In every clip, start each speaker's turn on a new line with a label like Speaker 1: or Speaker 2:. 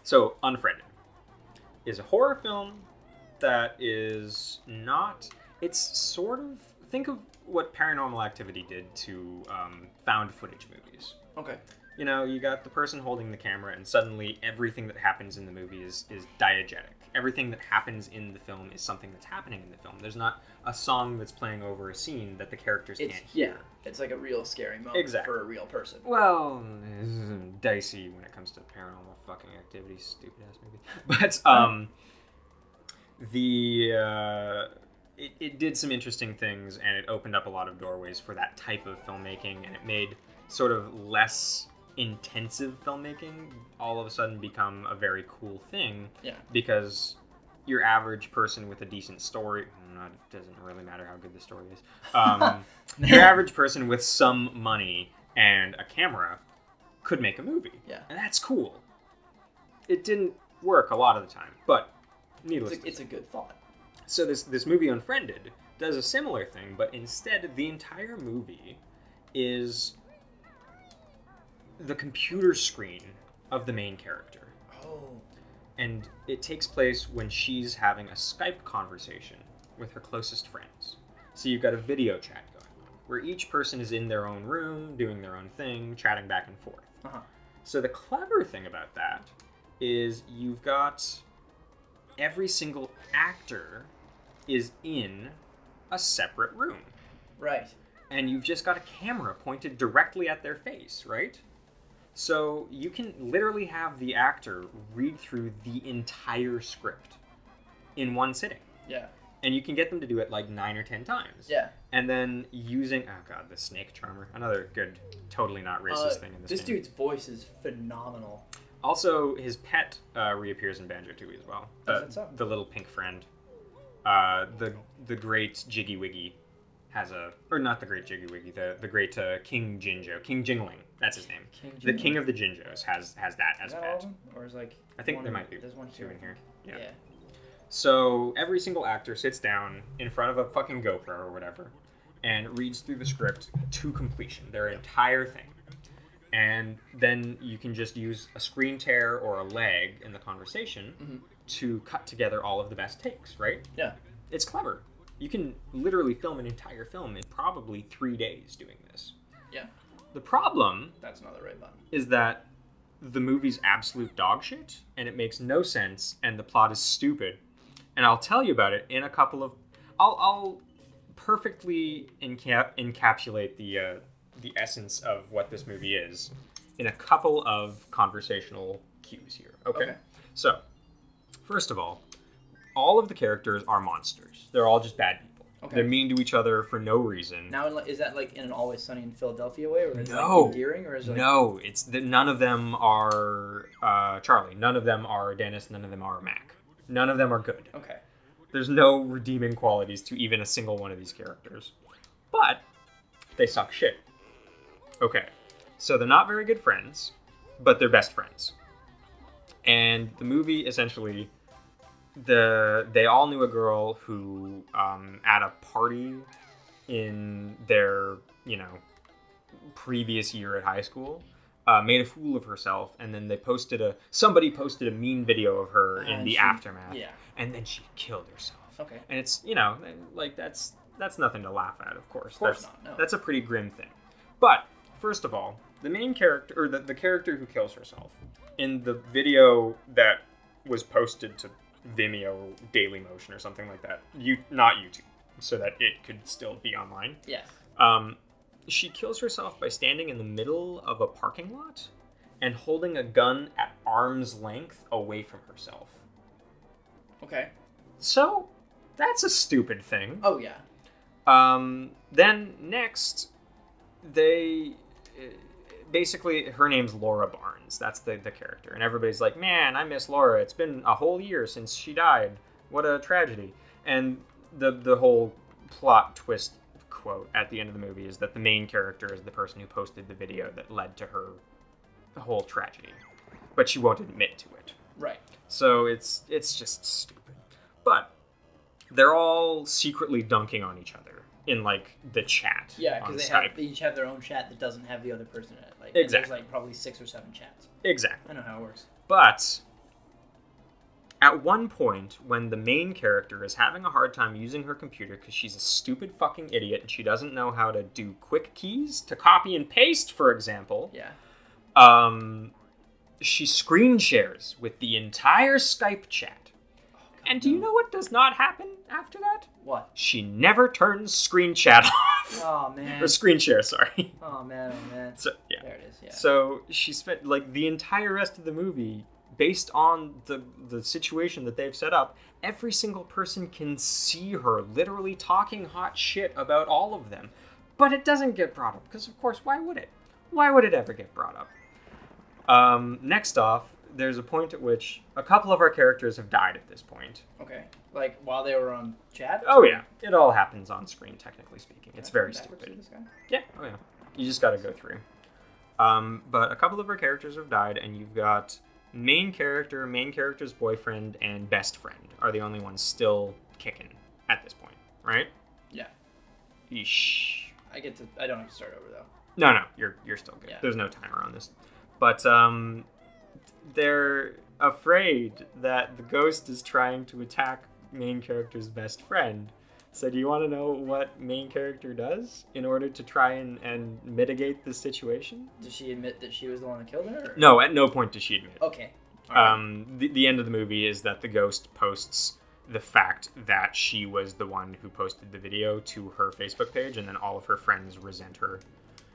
Speaker 1: So, Unfriended is a horror film that is not... It's sort of... Think of what Paranormal Activity did to found footage movies.
Speaker 2: Okay.
Speaker 1: You know, you got the person holding the camera, and suddenly everything that happens in the movie is diegetic. Everything that happens in the film is something that's happening in the film. There's not a song that's playing over a scene that the characters can't hear.
Speaker 2: Yeah, it's like a real scary moment for a real person.
Speaker 1: Well, it's dicey when it comes to Paranormal fucking Activity, stupid ass movie. But it did some interesting things, and it opened up a lot of doorways for that type of filmmaking, and it made sort of less intensive filmmaking all of a sudden become a very cool thing.
Speaker 2: Yeah.
Speaker 1: Because your average person with a decent story, it doesn't really matter how good the story is. Your average person with some money and a camera could make a movie.
Speaker 2: Yeah.
Speaker 1: And that's cool. It didn't work a lot of the time, but needless to say.
Speaker 2: It's a good thought.
Speaker 1: So this movie Unfriended does a similar thing, but instead the entire movie is the computer screen of the main character.
Speaker 2: Oh.
Speaker 1: And it takes place when she's having a Skype conversation with her closest friends. So you've got a video chat going on, where each person is in their own room, doing their own thing, chatting back and forth.
Speaker 2: Uh-huh.
Speaker 1: So the clever thing about that is you've got every single actor is in a separate room.
Speaker 2: Right.
Speaker 1: And you've just got a camera pointed directly at their face, right? So you can literally have the actor read through the entire script in one sitting.
Speaker 2: Yeah.
Speaker 1: And you can get them to do it like 9 or 10 times.
Speaker 2: Yeah.
Speaker 1: And then using, oh god, the snake charmer. Another good, totally not racist thing in this game.
Speaker 2: Dude's voice is phenomenal.
Speaker 1: Also, his pet reappears in Banjo-Tooie as well.
Speaker 2: Is that so?
Speaker 1: The little pink friend. The great Jiggy Wiggy has a... Or not the great Jiggy Wiggy, the great King Jinjo. King Jingling, that's his name. The King of the Jinjos has that as a pet.
Speaker 2: All of them? Or is like...
Speaker 1: I think there might be
Speaker 2: there's one
Speaker 1: two in here. Yeah.
Speaker 2: Yeah.
Speaker 1: So every single actor sits down in front of a fucking GoPro or whatever and reads through the script to completion, their entire thing. And then you can just use a screen tear or a lag in the conversation to cut together all of the best takes, right?
Speaker 2: Yeah.
Speaker 1: It's clever. You can literally film an entire film in probably 3 days doing this.
Speaker 2: Yeah.
Speaker 1: The problem...
Speaker 2: That's not the right button.
Speaker 1: ...is that the movie's absolute dog shit, and it makes no sense, and the plot is stupid. And I'll tell you about it in a couple of... I'll perfectly encapsulate the essence of what this movie is in a couple of conversational cues here. Okay? So, first of all of the characters are monsters. They're all just bad people. Okay. They're mean to each other for no reason.
Speaker 2: Now, is that like in an Always Sunny in Philadelphia way, or is it like endearing, or is it like...
Speaker 1: No, it's none of them are Charlie. None of them are Dennis. None of them are Mac. None of them are good.
Speaker 2: Okay.
Speaker 1: There's no redeeming qualities to even a single one of these characters. But they suck shit. Okay. So they're not very good friends, but they're best friends. And the movie essentially... They all knew a girl who, at a party in their, previous year at high school, made a fool of herself, and then somebody posted a mean video of her in the aftermath, and then she killed herself. Okay. And it's, that's nothing to laugh at, of course.
Speaker 2: Of course not, no.
Speaker 1: That's a pretty grim thing. But, first of all, the main character, or the character who kills herself, in the video that was posted to Vimeo, Dailymotion, or something like that. Not YouTube, so that it could still be online.
Speaker 2: Yeah.
Speaker 1: She kills herself by standing in the middle of a parking lot and holding a gun at arm's length away from herself. Okay. So, that's a stupid thing.
Speaker 2: Oh, yeah.
Speaker 1: Then, next, basically, her name's Laura Barnes. That's the character. And everybody's like, man, I miss Laura. It's been a whole year since she died. What a tragedy. And the whole plot twist quote at the end of the movie is that the main character is the person who posted the video that led to her whole tragedy. But she won't admit to it.
Speaker 2: Right.
Speaker 1: So it's just stupid. But they're all secretly dunking on each other in like the chat.
Speaker 2: Yeah,
Speaker 1: on
Speaker 2: because
Speaker 1: Skype.
Speaker 2: they each have their own chat that doesn't have the other person in it. Like,
Speaker 1: Exactly.
Speaker 2: There's like probably 6 or 7 chats.
Speaker 1: Exactly.
Speaker 2: I know how it works.
Speaker 1: But at one point, when the main character is having a hard time using her computer because she's a stupid fucking idiot and she doesn't know how to do quick keys to copy and paste, for example.
Speaker 2: Yeah.
Speaker 1: She screen shares with the entire Skype chat.
Speaker 2: Oh, God,
Speaker 1: And do you know what does not happen after that?
Speaker 2: What?
Speaker 1: She never turns screen chat off.
Speaker 2: Oh, man.
Speaker 1: Or screen share, sorry.
Speaker 2: Oh, man.
Speaker 1: So, yeah.
Speaker 2: There it is, yeah.
Speaker 1: So she spent, like, the entire rest of the movie, based on the situation that they've set up, every single person can see her literally talking hot shit about all of them. But it doesn't get brought up, because, of course, why would it? Why would it ever get brought up? Next off, there's a point at which a couple of our characters have died at this point.
Speaker 2: Okay. Like, while they were on chat?
Speaker 1: Oh, yeah. It all happens on screen, technically speaking. It's very stupid.
Speaker 2: This guy?
Speaker 1: Yeah. Oh, yeah. You just gotta go through. But a couple of our characters have died, and you've got main character's boyfriend, and best friend are the only ones still kicking at this point, right?
Speaker 2: Yeah.
Speaker 1: Yeesh.
Speaker 2: I don't have to start over, though.
Speaker 1: No, you're still good.
Speaker 2: Yeah.
Speaker 1: There's no timer on this. But they're afraid that the ghost is trying to attack main character's best friend. So do you want to know what main character does in order to try and mitigate the situation?
Speaker 2: Did she admit that she was the one that killed her? Or?
Speaker 1: No, at no point does she admit.
Speaker 2: Okay. Right.
Speaker 1: The end of the movie is that the ghost posts the fact that she was the one who posted the video to her Facebook page, and then all of her friends resent her.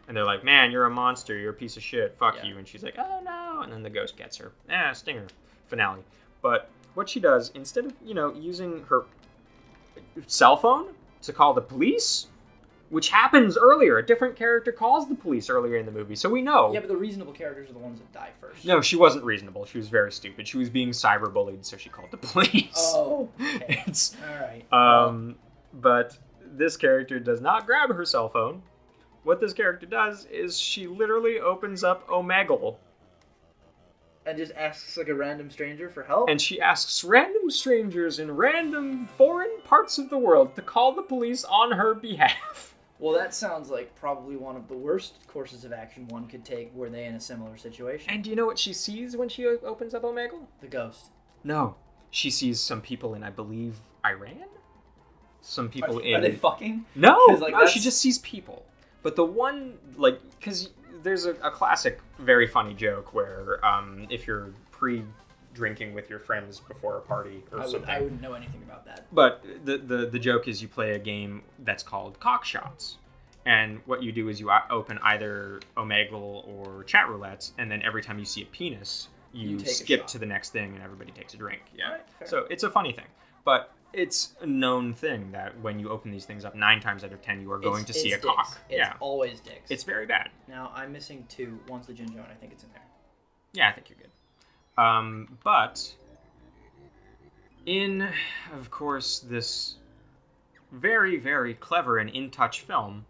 Speaker 1: And they're like, man, you're a monster, you're a piece of shit, fuck you. And she's like, oh no, and then the ghost gets her. Stinger. Finale. But what she does, instead of, using her cell phone to call the police, which happens earlier, a different character calls the police earlier in the movie, so we know.
Speaker 2: Yeah, but the reasonable characters are the ones that die first.
Speaker 1: No, she wasn't reasonable. She was very stupid. She was being cyberbullied, so she called the police.
Speaker 2: Oh, okay.
Speaker 1: All right. But this character does not grab her cell phone. What this character does is she literally opens up Omegle.
Speaker 2: And just asks like a random stranger for help?
Speaker 1: And she asks random strangers in random foreign parts of the world to call the police on her behalf.
Speaker 2: Well, that sounds like probably one of the worst courses of action one could take were they in a similar situation.
Speaker 1: And do you know what she sees when she opens up Omegle?
Speaker 2: The ghost.
Speaker 1: No. She sees some people in, I believe, Iran? Some people
Speaker 2: Are they fucking?
Speaker 1: No,
Speaker 2: Like,
Speaker 1: she just sees people. But the one, because there's a classic, very funny joke where if you're pre-drinking with your friends before a party or something.
Speaker 2: I wouldn't know anything about that.
Speaker 1: But the joke is you play a game that's called cock shots. And what you do is you open either Omegle or chat roulette, and then every time you see a penis, you skip to the next thing and everybody takes a drink. Yeah.
Speaker 2: Right,
Speaker 1: so it's a funny thing. But it's a known thing that when you open these things up, 9 times out of 10, you are going to see a cock.
Speaker 2: It's always dicks.
Speaker 1: It's very bad.
Speaker 2: Now, I'm missing 2. One's the Ginger one. I think it's in there.
Speaker 1: Yeah, I think you're good. But in, of course, this very, very clever and in-touch film,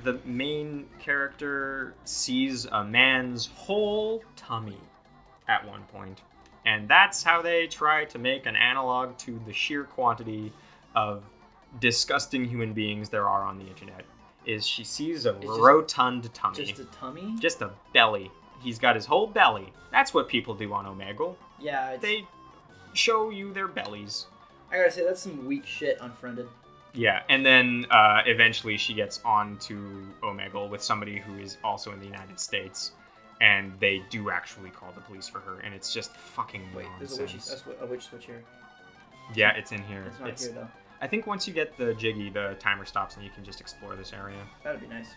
Speaker 1: the main character sees a man's whole tummy at one point. And that's how they try to make an analog to the sheer quantity of disgusting human beings there are on the internet. Is she sees a rotund tummy.
Speaker 2: Just a tummy?
Speaker 1: Just a belly. He's got his whole belly. That's what people do on Omegle.
Speaker 2: Yeah.
Speaker 1: They show you their bellies.
Speaker 2: I gotta say, that's some weak shit, Unfriended.
Speaker 1: Yeah, and then eventually she gets onto Omegle with somebody who is also in the United States. And they do actually call the police for her, and it's just fucking nonsense.
Speaker 2: There's a witch switch here.
Speaker 1: Yeah, it's in here.
Speaker 2: It's not here, though.
Speaker 1: I think once you get the jiggy, the timer stops, and you can just explore this area.
Speaker 2: That'd be nice.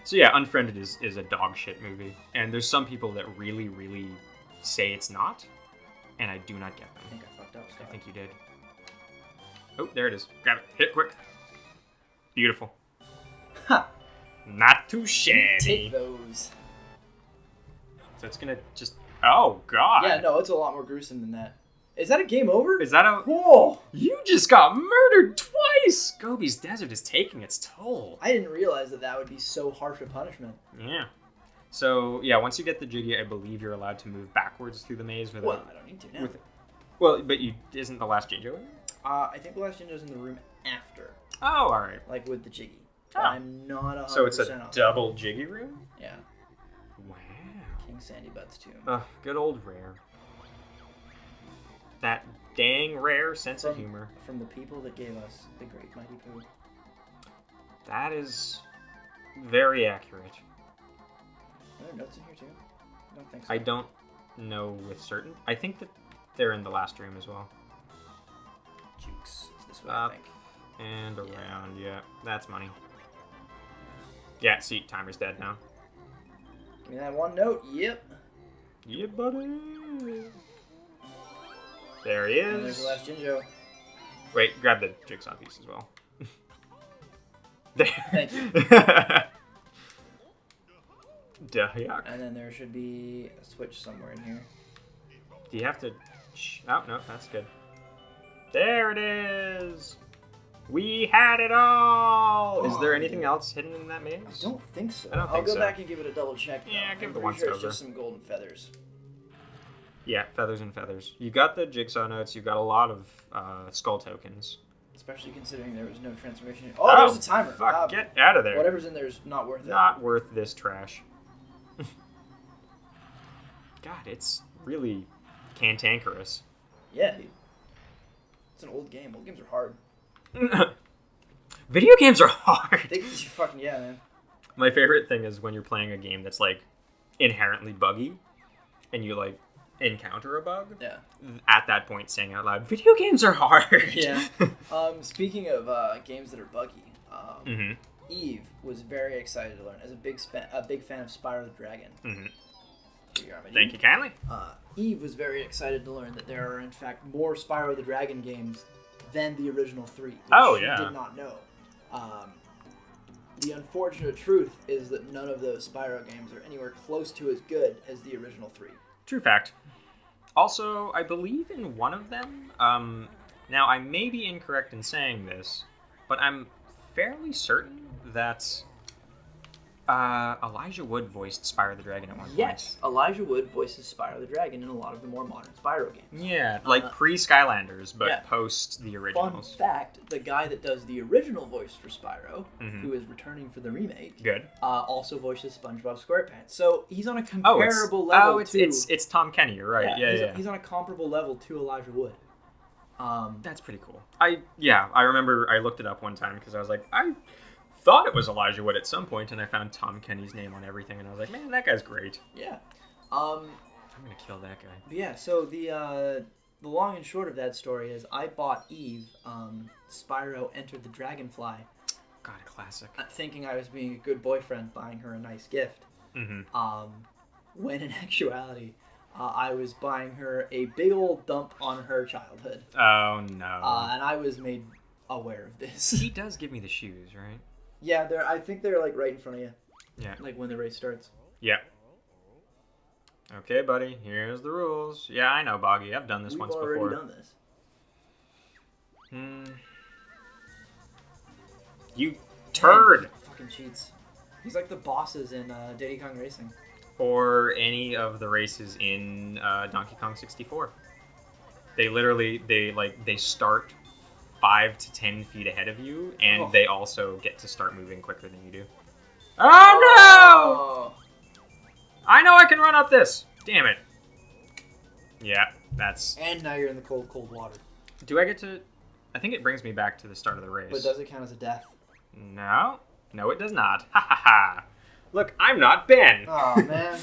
Speaker 1: So yeah, Unfriended is a dog shit movie, and there's some people that really, really say it's not, and I do not get them.
Speaker 2: I think I fucked up, Scott.
Speaker 1: I think you did. Oh, there it is. Grab it. Hit it quick. Beautiful.
Speaker 2: Ha!
Speaker 1: Not too shabby.
Speaker 2: Take those.
Speaker 1: So it's gonna just... Oh, God.
Speaker 2: Yeah, no, it's a lot more gruesome than that. Is that a game over?
Speaker 1: Is that a...
Speaker 2: Whoa!
Speaker 1: You just got murdered twice! Gobi's Desert is taking its toll.
Speaker 2: I didn't realize that would be so harsh a punishment.
Speaker 1: Yeah. So, yeah, once you get the jiggy, I believe you're allowed to move backwards through the maze without...
Speaker 2: Well, I don't need to now.
Speaker 1: Well, but isn't the last Jinjo in there?
Speaker 2: I think the last Jinjo's in the room after.
Speaker 1: Oh, all right.
Speaker 2: Like with the Jiggy.
Speaker 1: Oh.
Speaker 2: I'm not 100%
Speaker 1: So it's a
Speaker 2: off.
Speaker 1: double Jiggy room?
Speaker 2: Yeah.
Speaker 1: Wow.
Speaker 2: King Sandy Butts Tomb.
Speaker 1: Ugh, good old Rare. That dang Rare sense of humor.
Speaker 2: From the people that gave us the Great Mighty Pooh.
Speaker 1: That is very accurate.
Speaker 2: Are there notes in here too? I don't think so.
Speaker 1: I don't know with certain. I think that they're in the last room as well.
Speaker 2: Jukes. It's this way,
Speaker 1: Up
Speaker 2: I think.
Speaker 1: and around, yeah. That's money. Yeah, see, timer's dead now.
Speaker 2: Give me that one note. Yep.
Speaker 1: Yeah, buddy. There he
Speaker 2: And there's
Speaker 1: is.
Speaker 2: the last Jinjo.
Speaker 1: Wait, grab the jigsaw piece as well. There.
Speaker 2: Thank you.
Speaker 1: Yuck.
Speaker 2: And then there should be a switch somewhere in here.
Speaker 1: Do you have to... Oh, no, that's good. There it is! We had it all! Is there anything else hidden in that maze?
Speaker 2: I don't think so.
Speaker 1: I don't
Speaker 2: I'll
Speaker 1: think
Speaker 2: go
Speaker 1: so.
Speaker 2: back and give it a double check. Though.
Speaker 1: Yeah, give it a
Speaker 2: I'm
Speaker 1: once
Speaker 2: pretty sure
Speaker 1: over.
Speaker 2: it's just some golden feathers.
Speaker 1: Yeah, feathers and feathers. You got the jigsaw notes. You got a lot of skull tokens.
Speaker 2: Especially considering there was no transformation. Oh, there's a timer.
Speaker 1: Fuck, get out of there.
Speaker 2: Whatever's in there is not worth it.
Speaker 1: Not worth this trash. God, it's really cantankerous.
Speaker 2: Yeah, dude. It's an old game. Old games are hard.
Speaker 1: Video games are hard.
Speaker 2: They fucking, yeah, man.
Speaker 1: My favorite thing is when you're playing a game that's like inherently buggy and you like encounter a bug.
Speaker 2: Yeah.
Speaker 1: At that point saying out loud, video games are hard.
Speaker 2: Yeah. Speaking of games that are buggy,
Speaker 1: Mm-hmm.
Speaker 2: Eve was very excited to learn, as a big fan of Spyro the Dragon.
Speaker 1: Mm-hmm.
Speaker 2: Here you are, my
Speaker 1: Thank
Speaker 2: dude.
Speaker 1: you kindly.
Speaker 2: Eve was very excited to learn that there are, in fact, more Spyro the Dragon games than the original 3. Which
Speaker 1: Oh,
Speaker 2: she
Speaker 1: yeah.
Speaker 2: did not know. The unfortunate truth is that none of those Spyro games are anywhere close to as good as the original 3.
Speaker 1: True fact. Also, I believe in one of them, now I may be incorrect in saying this, but I'm fairly certain that Elijah Wood voiced Spyro the Dragon at one point.
Speaker 2: Yes, Elijah Wood voices Spyro the Dragon in a lot of the more modern Spyro games.
Speaker 1: Yeah, like pre-Skylanders, but
Speaker 2: yeah.
Speaker 1: post the
Speaker 2: Fun
Speaker 1: originals.
Speaker 2: fact, the guy that does the original voice for Spyro,
Speaker 1: Mhm.
Speaker 2: who is returning for the remake,
Speaker 1: Good.
Speaker 2: also voices SpongeBob SquarePants. So he's on a comparable level to...
Speaker 1: it's Tom Kenny, you're right. Yeah.
Speaker 2: He's on a comparable level to Elijah Wood.
Speaker 1: That's pretty cool. I remember I looked it up one time because I was like, I thought it was Elijah Wood at some point, and I found Tom Kenny's name on everything, and I was like, man, that guy's great.
Speaker 2: Yeah.
Speaker 1: I'm gonna kill that guy.
Speaker 2: But yeah, so the long and short of that story is I bought Eve, Spyro Entered the Dragonfly,
Speaker 1: God, classic.
Speaker 2: thinking I was being a good boyfriend buying her a nice gift.
Speaker 1: Mm-hmm.
Speaker 2: When in actuality, I was buying her a big old dump on her childhood.
Speaker 1: Oh no.
Speaker 2: And I was made aware of this.
Speaker 1: He does give me the shoes, right?
Speaker 2: Yeah, I think they're like right in front of you.
Speaker 1: Yeah.
Speaker 2: Like when the race starts.
Speaker 1: Yeah. Okay, buddy. Here's the rules. Yeah, I know, Boggy. I've done this
Speaker 2: We've
Speaker 1: once
Speaker 2: already
Speaker 1: before.
Speaker 2: done this.
Speaker 1: You turd.
Speaker 2: Man, fucking cheats. He's like the bosses in Diddy Kong Racing.
Speaker 1: Or any of the races in Donkey Kong 64. They start 5 to 10 feet ahead of you, and they also get to start moving quicker than you do. Oh no! I know I can run up this! Damn it. Yeah, that's...
Speaker 2: And now you're in the cold, cold water.
Speaker 1: Do I get to... I think it brings me back to the start of the race.
Speaker 2: But does it count as a death?
Speaker 1: No. No, it does not. Ha ha ha. Look, I'm not Ben.
Speaker 2: Oh, man.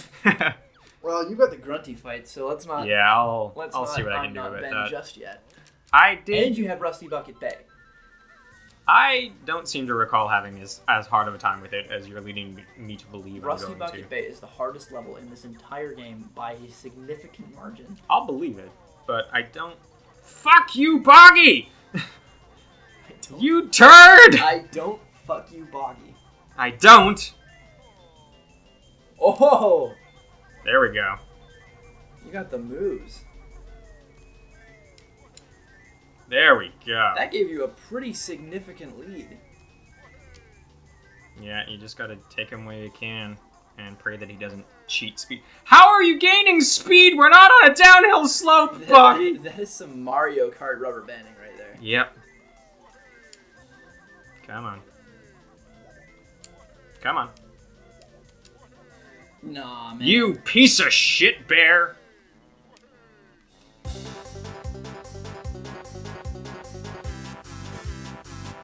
Speaker 2: Well, you got the grunty fight, so let's not...
Speaker 1: Yeah, I'll see what I
Speaker 2: I'm
Speaker 1: can do
Speaker 2: not
Speaker 1: about
Speaker 2: Ben
Speaker 1: that.
Speaker 2: just yet.
Speaker 1: I did...
Speaker 2: And you have Rusty Bucket Bay.
Speaker 1: I don't seem to recall having as hard of a time with it as you're leading me to believe
Speaker 2: Rusty
Speaker 1: I'm going
Speaker 2: Bucket
Speaker 1: to.
Speaker 2: Bay is the hardest level in this entire game by a significant margin.
Speaker 1: I'll believe it, but I don't... Fuck you, Boggy! You turd!
Speaker 2: I don't fuck you, Boggy.
Speaker 1: I don't!
Speaker 2: Oh!
Speaker 1: There we go.
Speaker 2: You got the moves.
Speaker 1: There we go.
Speaker 2: That gave you a pretty significant lead.
Speaker 1: Yeah, you just gotta take him where you can and pray that he doesn't cheat speed. How are you gaining speed? We're not on a downhill slope, Boggy!
Speaker 2: That is some Mario Kart rubber banding right there.
Speaker 1: Yep. Come on. Come on.
Speaker 2: Nah, man.
Speaker 1: You piece of shit, bear!